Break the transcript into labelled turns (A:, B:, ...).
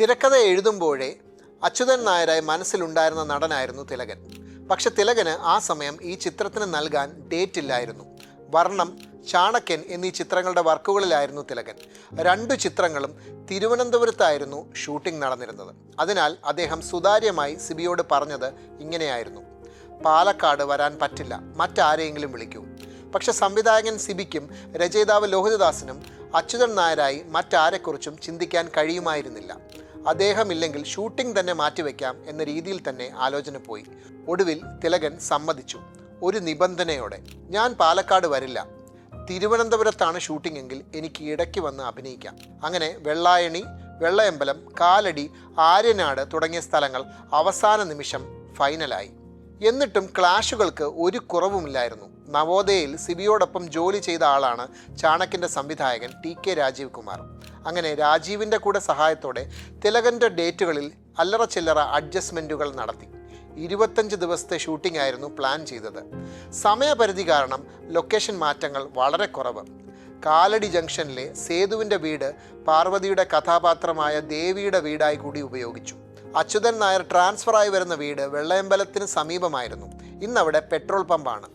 A: തിരക്കഥ എഴുതുമ്പോഴേ അച്യുതൻ നായരായി മനസ്സിലുണ്ടായിരുന്ന നടനായിരുന്നു തിലകൻ. പക്ഷെ തിലകന് ആ സമയം ഈ ചിത്രത്തിന് നൽകാൻ ഡേറ്റ് ഇല്ലായിരുന്നു. വർണ്ണം, ചാണക്യൻ എന്നീ ചിത്രങ്ങളുടെ വർക്കുകളിലായിരുന്നു തിലകൻ. 2 ചിത്രങ്ങളും തിരുവനന്തപുരത്തായിരുന്നു ഷൂട്ടിംഗ് നടന്നിരുന്നത്. അതിനാൽ അദ്ദേഹം സുതാര്യമായി സിബിയോട് പറഞ്ഞത് ഇങ്ങനെയായിരുന്നു: പാലക്കാട് വരാൻ പറ്റില്ല, മറ്റാരെയെങ്കിലും വിളിക്കൂ. പക്ഷെ സംവിധായകൻ സിബിക്കും രചയിതാവ് ലോഹിതദാസിനും അച്യുതൻ നായരായി മറ്റാരെക്കുറിച്ചും ചിന്തിക്കാൻ കഴിയുമായിരുന്നില്ല. അദ്ദേഹമില്ലെങ്കിൽ ഷൂട്ടിംഗ് തന്നെ മാറ്റിവെക്കാം എന്ന രീതിയിൽ തന്നെ ആലോചന പോയി. ഒടുവിൽ തിലകൻ സമ്മതിച്ചു, ഒരു നിബന്ധനയോടെ: ഞാൻ പാലക്കാട് വരില്ല, തിരുവനന്തപുരത്താണ് ഷൂട്ടിംഗ് എങ്കിൽ എനിക്ക് ഇടയ്ക്ക് വന്ന് അഭിനയിക്കാം. അങ്ങനെ വെള്ളായണി, വെള്ളയമ്പലം, കാലടി, ആര്യനാട് തുടങ്ങിയ സ്ഥലങ്ങൾ അവസാന നിമിഷം ഫൈനലായി. എന്നിട്ടും ക്ലാഷുകൾക്ക് ഒരു കുറവുമില്ലായിരുന്നു. നവോദയയിൽ സിബിയോടൊപ്പം ജോലി ചെയ്ത ആളാണ് ചാണക്യൻ്റെ സംവിധായകൻ TK രാജീവ് കുമാർ. അങ്ങനെ രാജീവിൻ്റെ കൂടെ സഹായത്തോടെ തിലകൻ്റെ ഡേറ്റുകളിൽ അല്ലറ ചില്ലറ അഡ്ജസ്റ്റ്മെൻറ്റുകൾ നടത്തി. 25 ദിവസത്തെ ഷൂട്ടിംഗ് ആയിരുന്നു പ്ലാൻ ചെയ്തത്. സമയപരിധി കാരണം ലൊക്കേഷൻ മാറ്റങ്ങൾ വളരെ കുറവ്. കാലടി ജംഗ്ഷനിലെ സേതുവിൻ്റെ വീട് പാർവതിയുടെ കഥാപാത്രമായ ദേവിയുടെ വീടായി കൂടി ഉപയോഗിച്ചു. അച്യുതൻ നായർ ട്രാൻസ്ഫറായി വരുന്ന വീട് വെള്ളയമ്പലത്തിന് സമീപമായിരുന്നു. ഇന്നവിടെ പെട്രോൾ പമ്പാണ്.